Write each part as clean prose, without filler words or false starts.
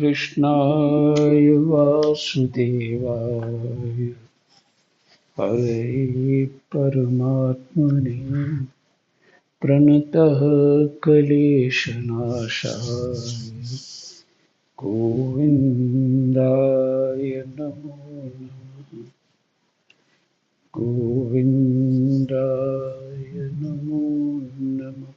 कृष्णाय वासुदेवाय हरे परमात्मने प्रणतः क्लेशनाशाय गोविन्दाय नमो नमः। गोविन्दाय नमो नमः।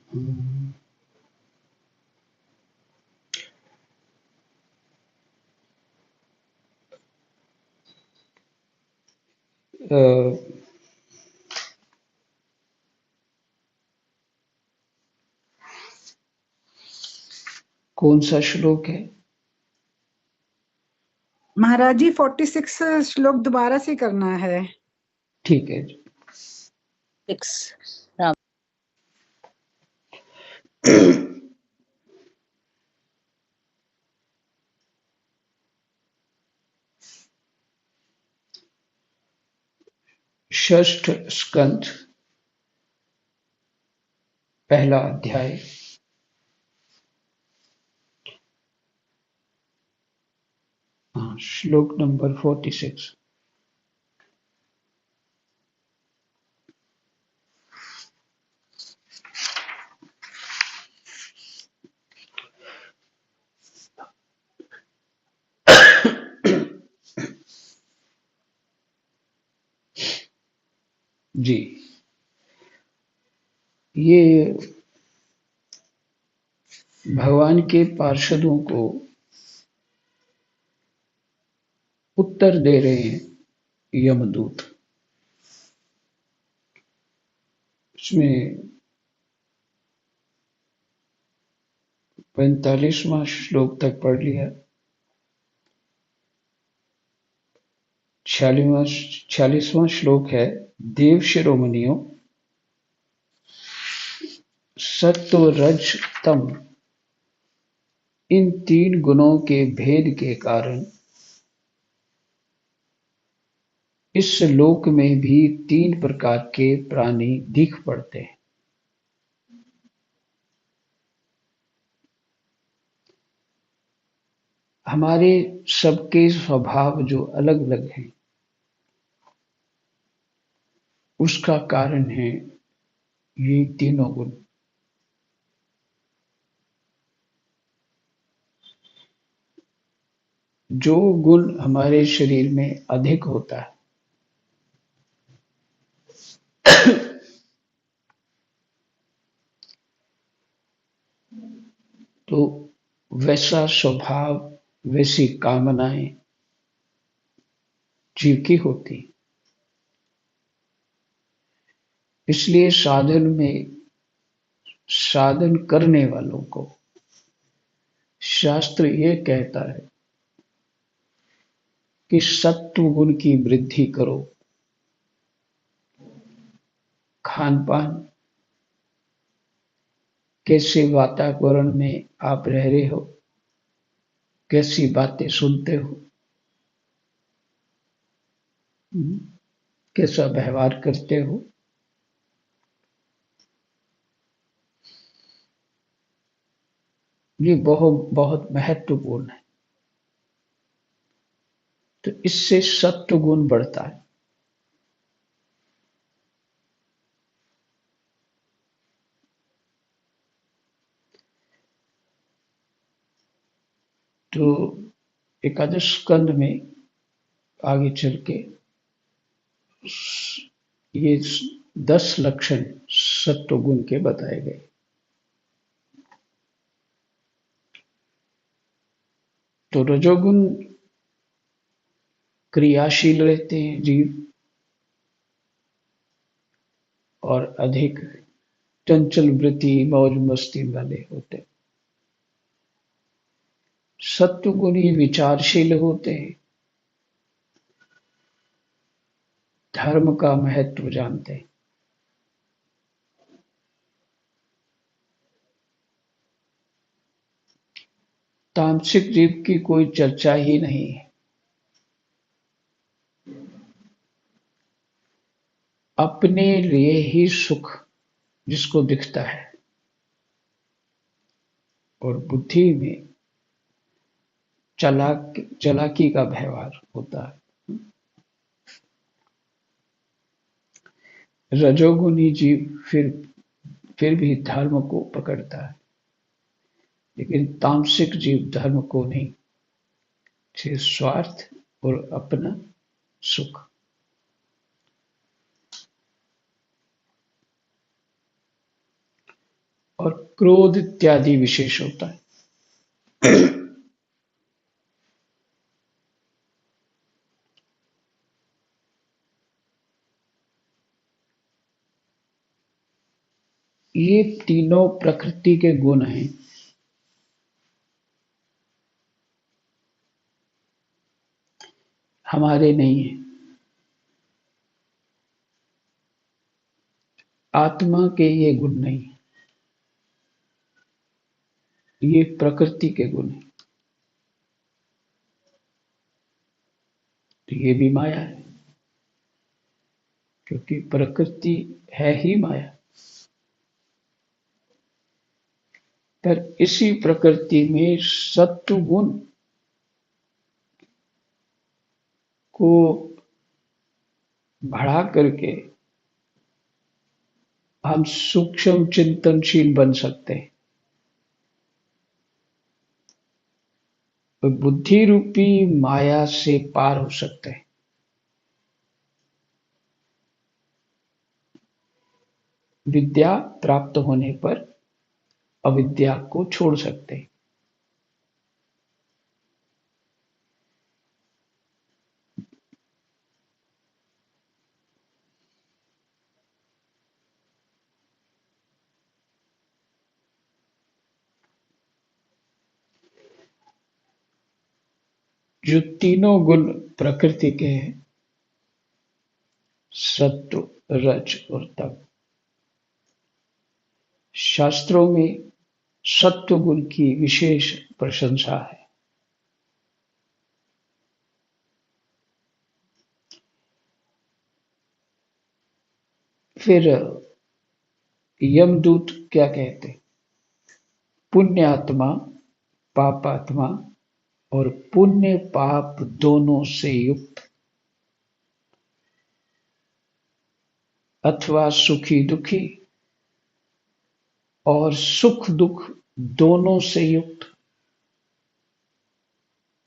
कौन सा श्लोक है? महाराज जी 46 श्लोक दोबारा से करना है। ठीक है जी। 6 षष्ठ स्कंध पहला अध्याय श्लोक नंबर 46। जी, ये भगवान के पार्षदों को उत्तर दे रहे हैं यमदूत। इसमें 45वां श्लोक तक पढ़ लिया। 46वां श्लोक है, देव शिरोमणियों, सत्व रज तम इन 3 गुणों के भेद के कारण इस लोक में भी 3 प्रकार के प्राणी दिख पड़ते हैं। हमारे सबके स्वभाव जो अलग अलग हैं, उसका कारण है ये तीनों गुण। जो गुण हमारे शरीर में अधिक होता है, तो वैसा स्वभाव, वैसी कामनाएं जीव की होती। इसलिए साधन में साधन करने वालों को शास्त्र ये कहता है कि सत्व गुण की वृद्धि करो। खान पान, कैसे वातावरण में आप रह रहे हो, कैसी बातें सुनते हो, कैसा व्यवहार करते हो, ये बहुत बहुत महत्वपूर्ण है। तो इससे सत्व गुण बढ़ता है। तो एकादश स्कंद में आगे चल के ये 10 लक्षण सत्व गुण के बताए गए। तो रजोगुण क्रियाशील रहते हैं जीव और अधिक चंचल वृत्ति, मौज मस्ती वाले होते हैं। सत्व गुणी विचारशील होते हैं, धर्म का महत्व जानते हैं। तामसिक जीव की कोई चर्चा ही नहीं है। अपने लिए ही सुख जिसको दिखता है, और बुद्धि में चालाकी का व्यवहार होता है। रजोगुनी जीव फिर भी धर्म को पकड़ता है, लेकिन तामसिक जीव धर्म को नहीं, सिर्फ स्वार्थ और अपना सुख। और क्रोध इत्यादि विशेष होता है। ये तीनों प्रकृति के गुण हैं। हमारे नहीं है। आत्मा के ये गुण नहीं, ये प्रकृति के गुण हैं। तो ये भी माया है, क्योंकि प्रकृति है ही माया। पर इसी प्रकृति में सत्व गुण को बढ़ा करके हम सूक्ष्म चिंतनशील बन सकते हैं। तो बुद्धि रूपी माया से पार हो सकते हैं। विद्या प्राप्त होने पर अविद्या को छोड़ सकते हैं। जो तीनों गुण प्रकृति के हैं, सत्व, रज और तम, शास्त्रों में सत्व गुण की विशेष प्रशंसा है। फिर यमदूत क्या कहते हैं? पुण्यात्मा, पापात्मा और पुण्य पाप दोनों से युक्त, अथवा सुखी दुखी और सुख दुख दोनों से युक्त,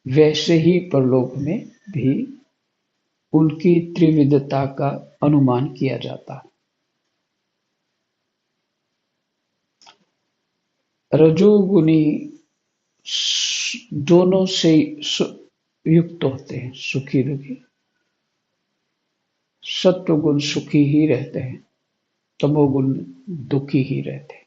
वैसे ही परलोक में भी उनकी त्रिविधता का अनुमान किया जाता है। रजोगुनी दोनों से युक्त होते हैं, सुखी दुखी। सत्वगुण सुखी ही रहते हैं, तमोगुण दुखी ही रहते हैं।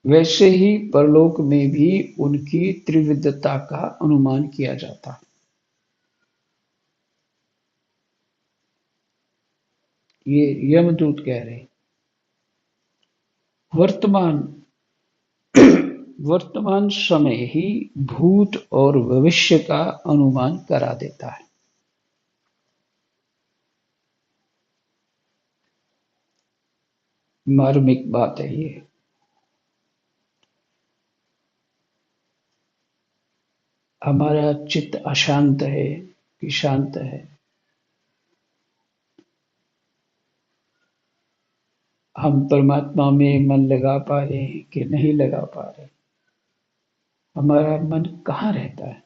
वैसे ही परलोक में भी उनकी त्रिविधता का अनुमान किया जाता है। ये यमदूत कह रहे हैं। वर्तमान समय ही भूत और भविष्य का अनुमान करा देता है। मार्मिक बात है ये। हमारा चित्त अशांत है कि शांत है, हम परमात्मा में मन लगा पा रहे हैं कि नहीं लगा पा रहे, हमारा मन कहाँ रहता है?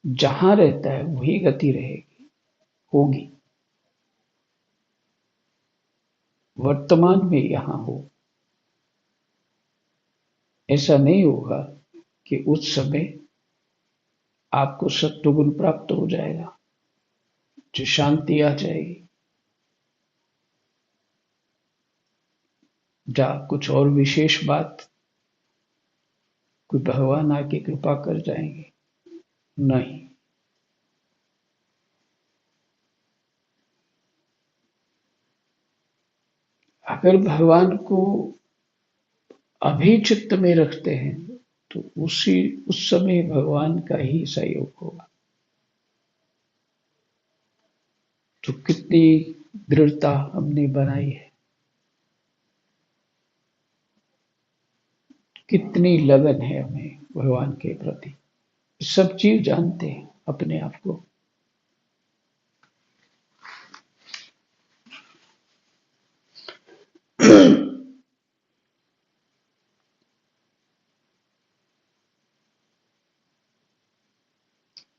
जहां रहता है वही गति रहेगी, होगी। वर्तमान में यहां हो, ऐसा नहीं होगा कि उस समय आपको सत्वगुण प्राप्त हो जाएगा, जो शांति आ जाएगी, या कुछ और विशेष बात, कोई भगवान आके कृपा कर जाएंगे, नहीं। अगर भगवान को अभी चित्त में रखते हैं तो उस समय भगवान का ही सहयोग होगा। तो कितनी दृढ़ता हमने बनाई है, कितनी लगन है हमें भगवान के प्रति, सब जीव जानते हैं अपने आप को।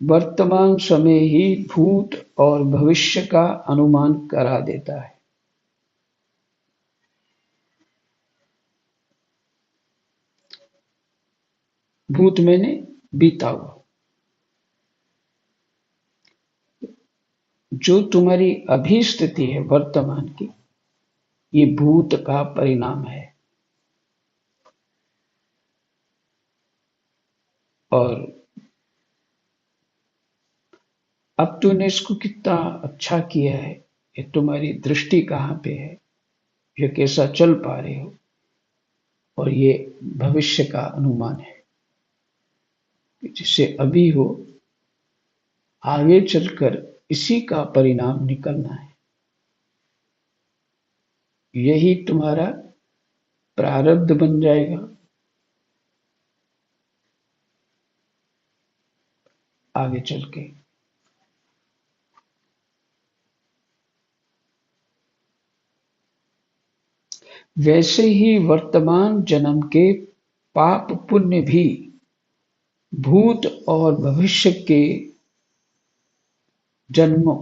वर्तमान समय ही भूत और भविष्य का अनुमान करा देता है। भूत मैंने बीता हुआ, जो तुम्हारी अभी स्थिति है वर्तमान की, ये भूत का परिणाम है। और अब तूने इसको कितना अच्छा किया है, ये तुम्हारी दृष्टि कहाँ पे है, ये कैसा चल पा रहे हो, और ये भविष्य का अनुमान है कि जिससे अभी हो, आगे चलकर इसी का परिणाम निकलना है। यही तुम्हारा प्रारब्ध बन जाएगा आगे चल के। वैसे ही वर्तमान जन्म के पाप पुण्य भी भूत और भविष्य के जन्मों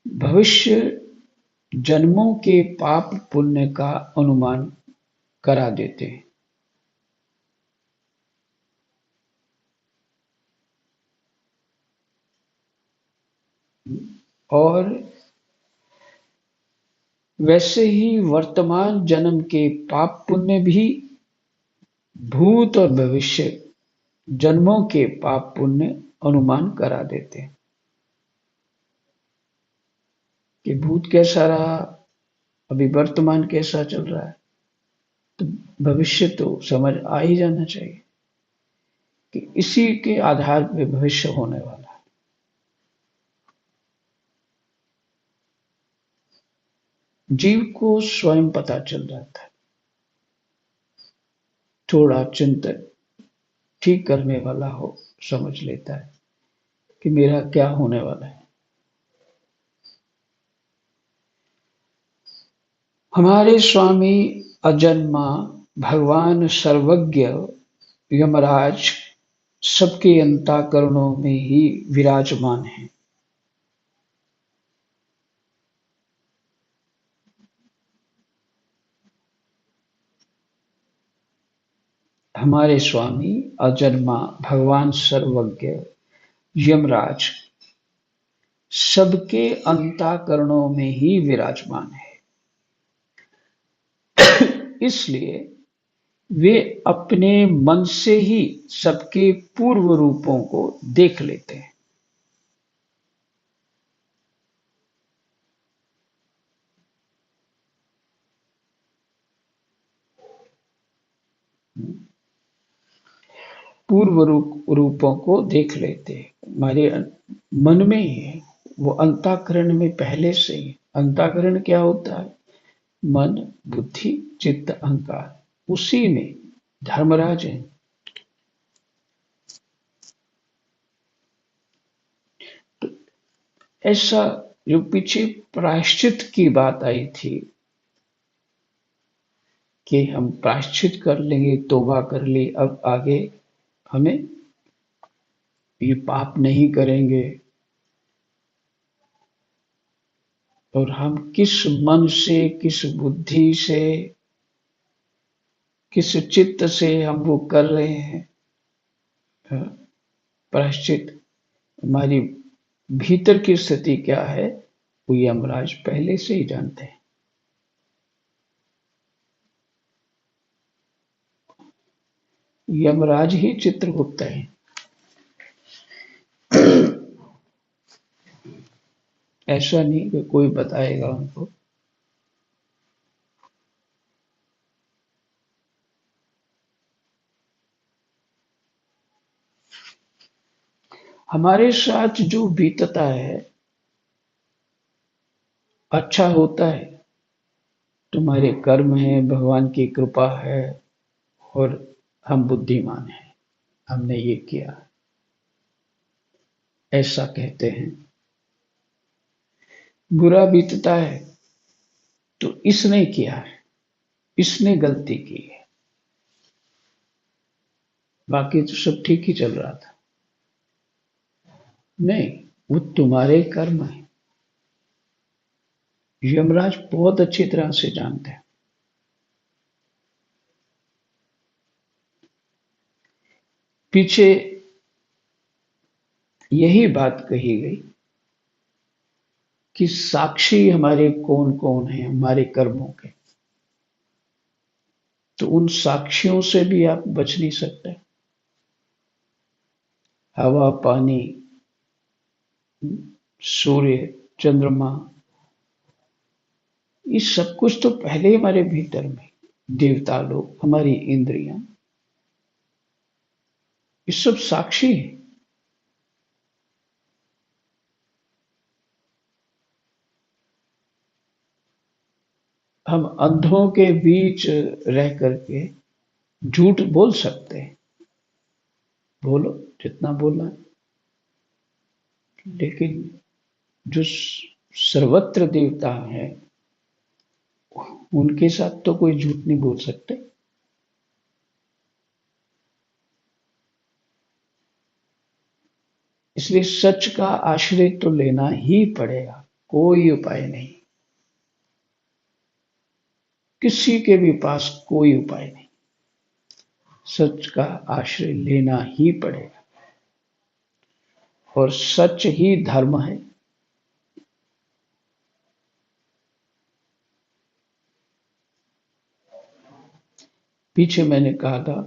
भविष्य जन्मों के पाप पुण्य का अनुमान करा देते हैं। और वैसे ही वर्तमान जन्म के पाप पुण्य भी भूत और भविष्य जन्मों के पाप पुण्य अनुमान करा देते हैं कि भूत कैसा रहा, अभी वर्तमान कैसा चल रहा है, तो भविष्य तो समझ आ ही जाना चाहिए कि इसी के आधार पे भविष्य होने वाला है। जीव को स्वयं पता चल जाता है, थोड़ा चिंतन ठीक करने वाला हो, समझ लेता है कि मेरा क्या होने वाला है। हमारे स्वामी अजन्मा भगवान सर्वज्ञ यमराज सबके अंतःकरणों में ही विराजमान है। हमारे स्वामी अजन्मा भगवान सर्वज्ञ यमराज सबके अंतःकरणों में ही विराजमान है। इसलिए वे अपने मन से ही सबके पूर्व रूपों को देख लेते हैं। पूर्व रूपों को देख लेते हैं, हमारे मन में ही है, वो अंतःकरण में पहले से ही। अंतःकरण क्या होता है? मन, बुद्धि, चित्त, अहंकार, उसी में धर्मराज है। तो ऐसा जो पीछे प्रायश्चित की बात आई थी कि हम प्रायश्चित कर लेंगे, तौबा कर ली, अब आगे हमें ये पाप नहीं करेंगे। और हम किस मन से, किस बुद्धि से, किस चित्त से हम वो कर रहे हैं प्रायश्चित, हमारी भीतर की स्थिति क्या है, वो यमराज पहले से ही जानते हैं। यमराज ही चित्रगुप्त है। ऐसा नहीं कि कोई बताएगा उनको। हमारे साथ जो बीतता है अच्छा होता है। तुम्हारे कर्म है, भगवान की कृपा है और हम बुद्धिमान हैं, हमने ये किया, ऐसा कहते हैं। बुरा बीतता है तो इसने किया है, इसने गलती की है, बाकी तो सब ठीक ही चल रहा था। नहीं, वो तुम्हारे कर्म है। यमराज बहुत अच्छी तरह से जानते हैं। पीछे यही बात कही गई कि साक्षी हमारे कौन कौन है हमारे कर्मों के। तो उन साक्षियों से भी आप बच नहीं सकते। हवा, पानी, सूर्य, चंद्रमा, ये सब कुछ तो पहले ही हमारे भीतर में। देवता लोग, हमारी इंद्रियां, ये सब साक्षी है। हम अंधों के बीच रह करके झूठ बोल सकते हैं, बोलो जितना बोलना है, लेकिन जो सर्वत्र देवता है उनके साथ तो कोई झूठ नहीं बोल सकते। इसलिए सच का आश्रय तो लेना ही पड़ेगा, कोई उपाय नहीं। किसी के भी पास कोई उपाय नहीं, सच का आश्रय लेना ही पड़ेगा। और सच ही धर्म है। पीछे मैंने कहा था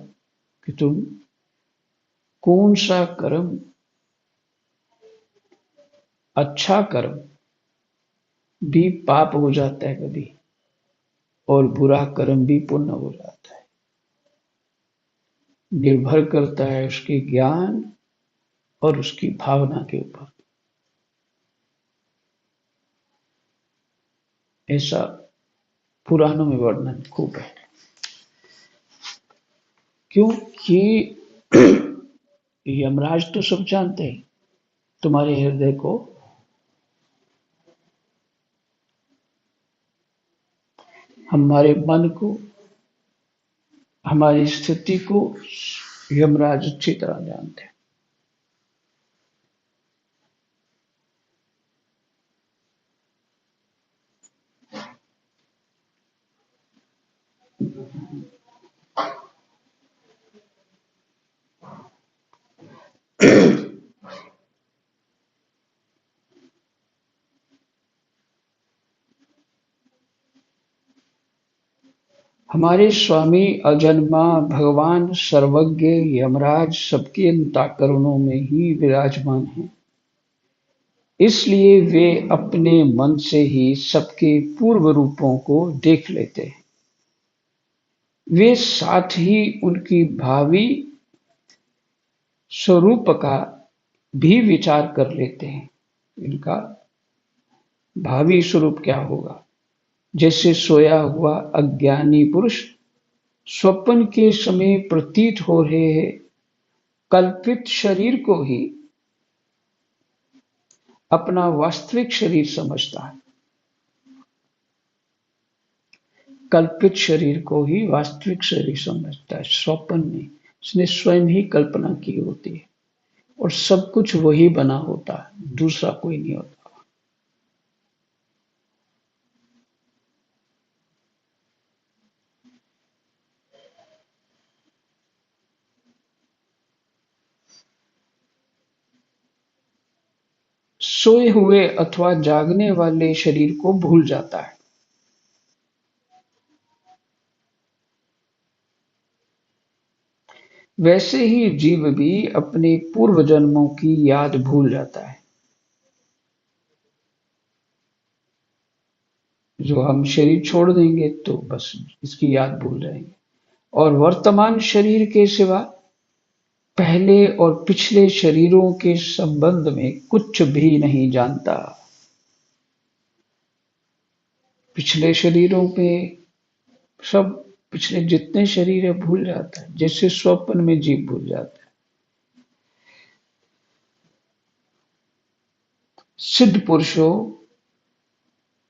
कि तुम कौन सा कर्म, अच्छा कर्म भी पाप हो जाता है कभी, और बुरा कर्म भी पुण्य हो जाता है। निर्भर करता है उसके ज्ञान और उसकी भावना के ऊपर। ऐसा पुराणों में वर्णन खूब है। क्योंकि यमराज तो सब जानते हैं तुम्हारे हृदय को। हमारे मन को, हमारी स्थिति को यमराज अच्छी तरह जानते हैं। हमारे स्वामी अजन्मा भगवान सर्वज्ञ यमराज सबके अंतःकरणों में ही विराजमान हैं। इसलिए वे अपने मन से ही सबके पूर्व रूपों को देख लेते हैं। वे साथ ही उनकी भावी स्वरूप का भी विचार कर लेते हैं। इनका भावी स्वरूप क्या होगा। जैसे सोया हुआ अज्ञानी पुरुष स्वप्न के समय प्रतीत हो रहे कल्पित शरीर को ही अपना वास्तविक शरीर समझता है। कल्पित शरीर को ही वास्तविक शरीर समझता है, स्वप्न में उसने स्वयं ही कल्पना की होती है और सब कुछ वही बना होता है, दूसरा कोई नहीं होता। सोए हुए अथवा जागने वाले शरीर को भूल जाता है। वैसे ही जीव भी अपने पूर्व जन्मों की याद भूल जाता है। जो हम शरीर छोड़ देंगे तो बस इसकी याद भूल जाएंगे और वर्तमान शरीर के सिवा पहले और पिछले शरीरों के संबंध में कुछ भी नहीं जानता। पिछले शरीरों में सब, पिछले जितने शरीर है भूल जाता है, जैसे स्वप्न में जीव भूल जाता है। सिद्ध पुरुषों,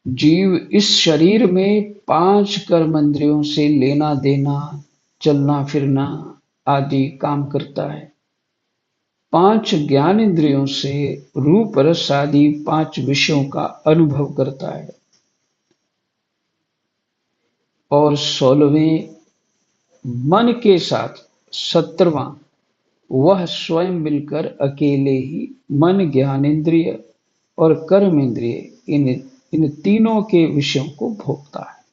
जीव इस शरीर में 5 कर्मेंद्रियों से लेना देना, चलना फिरना आदि काम करता है। 5 ज्ञान इंद्रियों से रूप रस आदि 5 विषयों का अनुभव करता है। और 16वें मन के साथ 17वां वह स्वयं मिलकर अकेले ही मन, ज्ञानेंद्रिय और कर्म इंद्रिय इन तीनों के विषयों को भोगता है।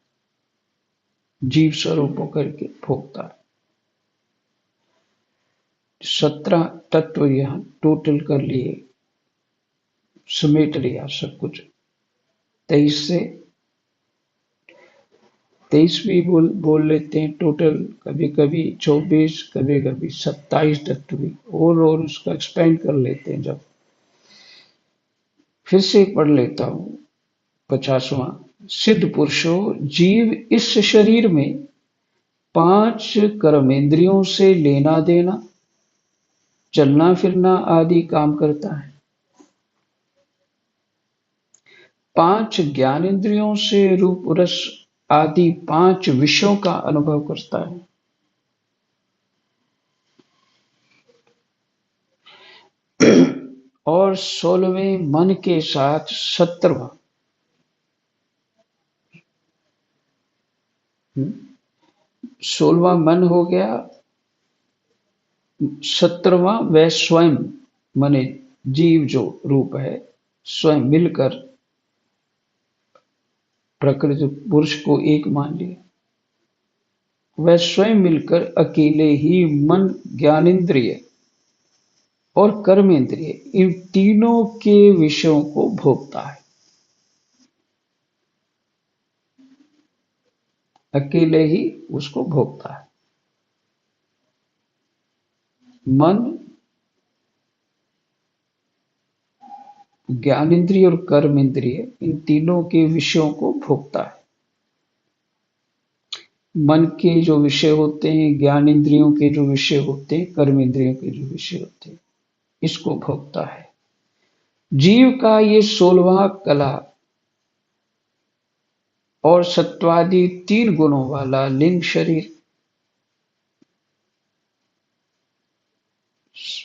जीव स्वरूप होकर के भोगता है। 17 तत्व यहां टोटल कर लिए, समेट लिया सब कुछ। 23 से 23 भी बोल लेते हैं टोटल, कभी कभी 24, कभी कभी 27 तत्व भी, और उसका एक्सपेंड कर लेते हैं। जब फिर से पढ़ लेता हूं 50वां। सिद्ध पुरुषों, जीव इस शरीर में 5 कर्मेंद्रियों से लेना देना, चलना फिरना आदि काम करता है। 5 ज्ञानेंद्रियों से रूप रस आदि 5 विषयों का अनुभव करता है। और 16वें मन के साथ 17वां 16वां मन हो गया, 17वां वह स्वयं माने जीव जो रूप है, स्वयं मिलकर प्रकृति पुरुष को एक मान लिया। वह स्वयं मिलकर अकेले ही मन, ज्ञानेंद्रिय और कर्मेंद्रिय इन तीनों के विषयों को भोगता है। अकेले ही उसको भोगता है। मन, ज्ञानेंद्रिय और कर्मेंद्रिय इन तीनों के विषयों को भोगता है। मन के जो विषय होते हैं, ज्ञानेंद्रियों के जो विषय होते हैं, कर्मेंद्रियों के जो विषय होते हैं, इसको भोगता है। जीव का ये 16वां कला और सत्वादि 3 गुणों वाला लिंग शरीर,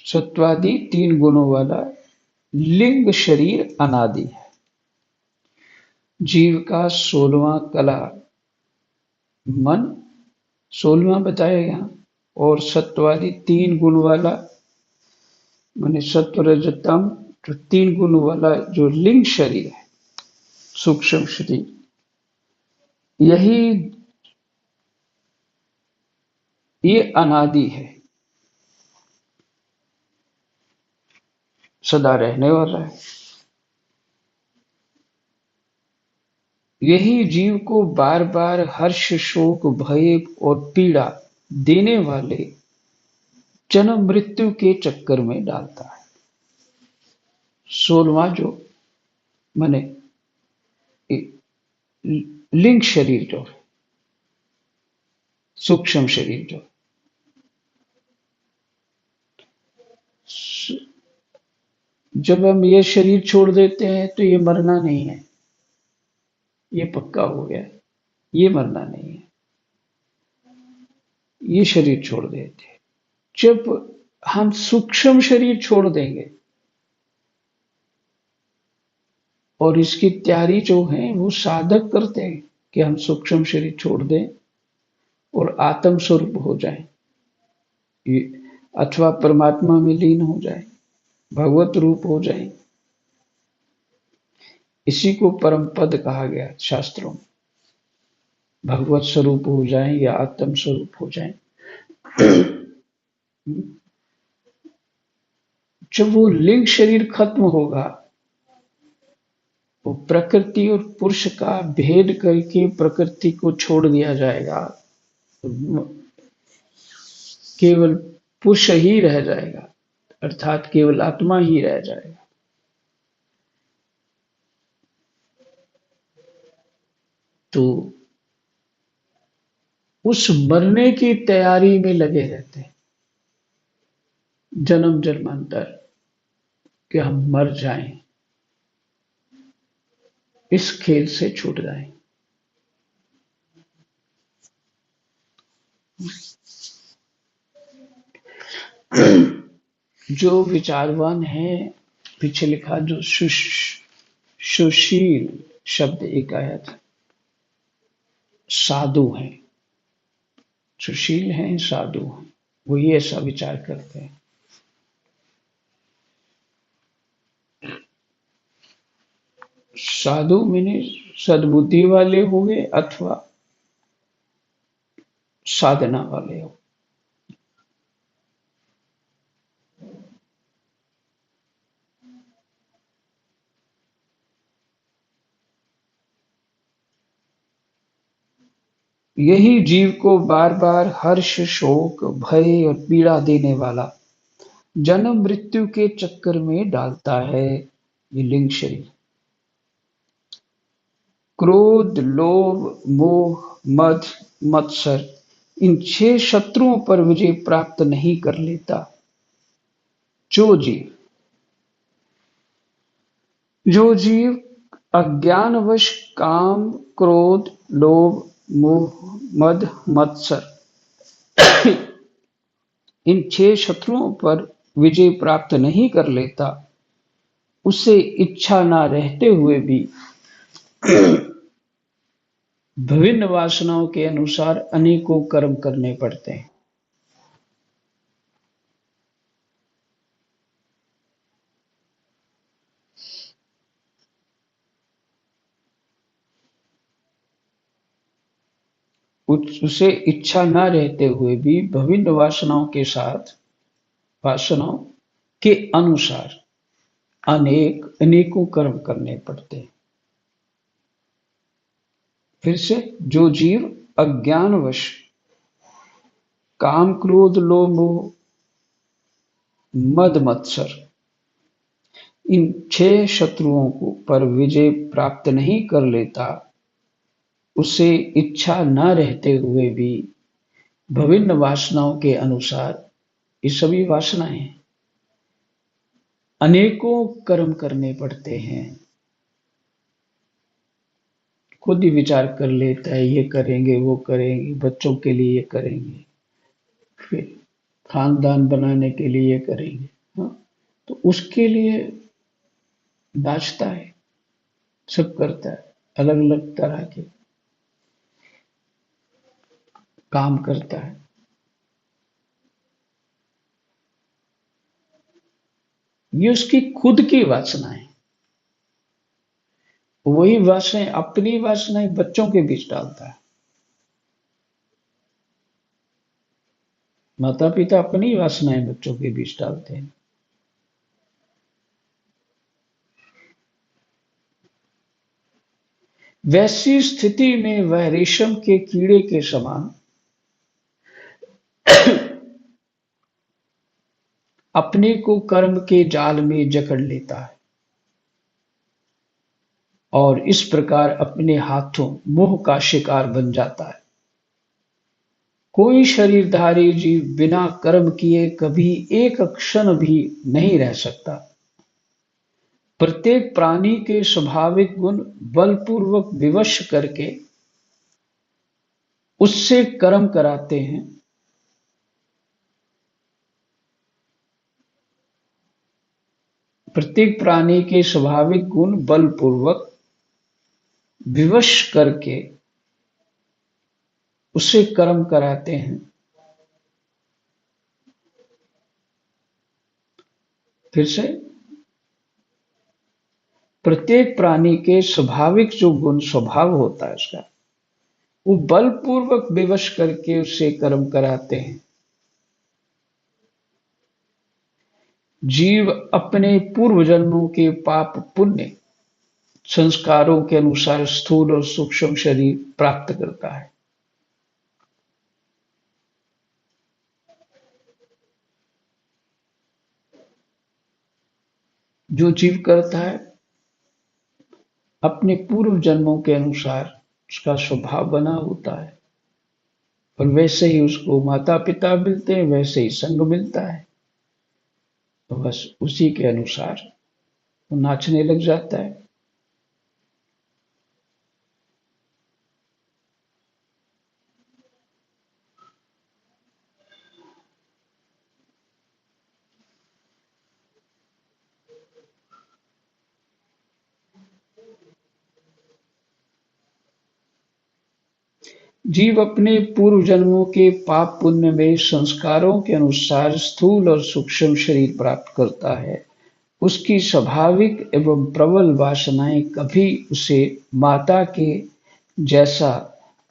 सत्वादि 3 गुणों वाला लिंग शरीर अनादि है। जीव का 16वां कला मन 16वां बताया यहां, और सत्वादि 3 गुण वाला माने सत्व रजतम जो 3 गुण वाला जो लिंग शरीर है, सूक्ष्म शरीर, ये अनादि है, सदा रहने वाला है। यही जीव को बार बार हर्ष, शोक, भय और पीड़ा देने वाले जन्म मृत्यु के चक्कर में डालता है। 16वां जो माने लिंग शरीर जो सूक्ष्म शरीर जो, जब हम ये शरीर छोड़ देते हैं तो ये मरना नहीं है, ये पक्का हो गया, ये मरना नहीं है, ये शरीर छोड़ देते हैं। जब हम सूक्ष्म शरीर छोड़ देंगे और इसकी तैयारी जो है वो साधक करते हैं कि हम सूक्ष्म शरीर छोड़ दें और आत्म स्वरूप हो जाएं, अथवा परमात्मा में लीन हो जाए, भगवत रूप हो जाए। इसी को परम पद कहा गया शास्त्रों में, भगवत स्वरूप हो जाए या आत्म स्वरूप हो जाए। जब वो लिंग शरीर खत्म होगा, वो प्रकृति और पुरुष का भेद करके प्रकृति को छोड़ दिया जाएगा, केवल पुरुष ही रह जाएगा, अर्थात केवल आत्मा ही रह जाएगा। तो उस मरने की तैयारी में लगे रहते हैं, जन्म जन्मांतर, कि हम मर जाएं, इस खेल से छूट जाएं। जो विचारवान है, पीछे लिखा जो सुशील शब्द एक आया था, साधु हैं, सुशील हैं, साधु हैं, वो ये ऐसा विचार करते हैं। साधु मैंने सद्बुद्धि वाले होंगे अथवा साधना वाले हो। यही जीव को बार बार हर्ष, शोक, भय और पीड़ा देने वाला जन्म मृत्यु के चक्कर में डालता है। ये लिंग शरीर क्रोध, लोभ, मोह, मद, मत्सर, इन 6 शत्रुओं पर विजय प्राप्त नहीं कर लेता। जो जीव अज्ञानवश काम, क्रोध, लोभ, मोह, मद, मत्सर, इन 6 शत्रुओं पर विजय प्राप्त नहीं कर लेता, उसे इच्छा ना रहते हुए भी विभिन्न वासनाओं के अनुसार अनेकों कर्म करने पड़ते हैं। उसे इच्छा न रहते हुए भी विभिन्न वासनाओं के अनुसार अनेकों कर्म करने पड़ते हैं। फिर से, जो जीव अज्ञानवश काम, क्रोध, लोभ, मोह, मद, मत्सर, इन 6 शत्रुओं को पर विजय प्राप्त नहीं कर लेता, उसे इच्छा न रहते हुए भी विभिन्न वासनाओं के अनुसार, ये सभी वासनाएं अनेकों कर्म करने पड़ते हैं। खुद ही विचार कर लेता है, ये करेंगे, वो करेंगे, बच्चों के लिए ये करेंगे, फिर खानदान बनाने के लिए ये करेंगे। हाँ, तो उसके लिए नाचता है, सब करता है, अलग अलग तरह के काम करता है। ये उसकी खुद की वासनाएं, वही वासनाएं, अपनी वासनाएं बच्चों के बीच डालता है। माता पिता अपनी वासनाएं बच्चों के बीच डालते हैं। वैसी स्थिति में वह रेशम के कीड़े के समान अपने को कर्म के जाल में जकड़ लेता है और इस प्रकार अपने हाथों मोह का शिकार बन जाता है। कोई शरीरधारी जीव बिना कर्म किए कभी एक क्षण भी नहीं रह सकता। प्रत्येक प्राणी के स्वाभाविक गुण बलपूर्वक विवश करके उससे कर्म कराते हैं। प्रत्येक प्राणी के स्वाभाविक गुण बलपूर्वक विवश करके उससे कर्म कराते हैं। फिर से, प्रत्येक प्राणी के स्वाभाविक जो गुण स्वभाव होता है उसका, वो बलपूर्वक विवश करके उससे कर्म कराते हैं। जीव अपने पूर्व जन्मों के पाप पुण्य संस्कारों के अनुसार स्थूल और सूक्ष्म शरीर प्राप्त करता है। जो जीव करता है अपने पूर्व जन्मों के अनुसार उसका स्वभाव बना होता है, और वैसे ही उसको माता पिता मिलते हैं, वैसे ही संग मिलता है, तो बस उसी के अनुसार वो नाचने लग जाता है। जीव अपने पूर्व जन्मों के पाप पुण्य में संस्कारों के अनुसार स्थूल और सूक्ष्म शरीर प्राप्त करता है। उसकी स्वाभाविक एवं प्रबल वासनाएं कभी उसे माता के जैसा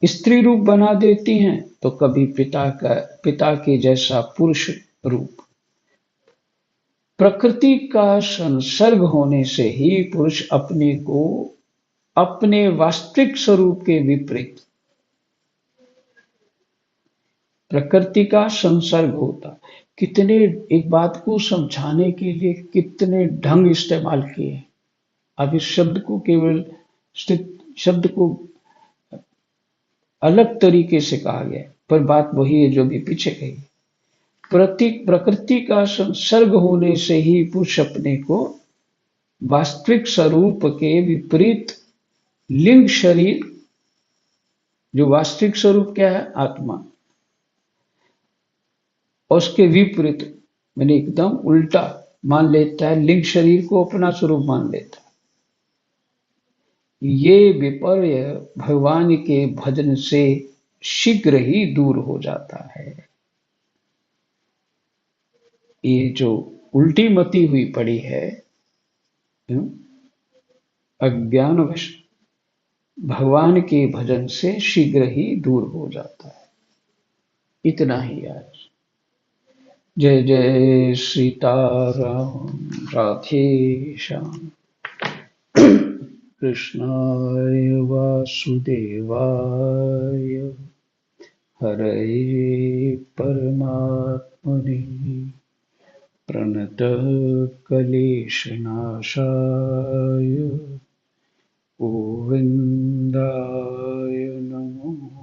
स्त्री रूप बना देती हैं, तो कभी पिता के जैसा पुरुष रूप। प्रकृति का संसर्ग होने से ही पुरुष अपने को अपने वास्तविक स्वरूप के विपरीत, प्रकृति का संसर्ग होता, कितने एक बात को समझाने के लिए कितने ढंग इस्तेमाल किए। अब इस शब्द को केवल शब्द को अलग तरीके से कहा गया, पर बात वही है जो भी पीछे गई। प्रकृति का संसर्ग होने से ही पुरुष अपने को वास्तविक स्वरूप के विपरीत लिंग शरीर, जो वास्तविक स्वरूप क्या है आत्मा, और उसके विपरीत मैंने एकदम उल्टा मान लेता है, लिंग शरीर को अपना स्वरूप मान लेता है। ये विपर्य भगवान के भजन से शीघ्र ही दूर हो जाता है। ये जो उल्टी मती हुई पड़ी है अज्ञानवश, भगवान के भजन से शीघ्र ही दूर हो जाता है। इतना ही आज। जय जय सीताराम, राधे श्याम। कृष्णाय वासुदेवाय, हरे परमात्मने, प्रणतः क्लेशनाशाय गोविन्दाय नमो।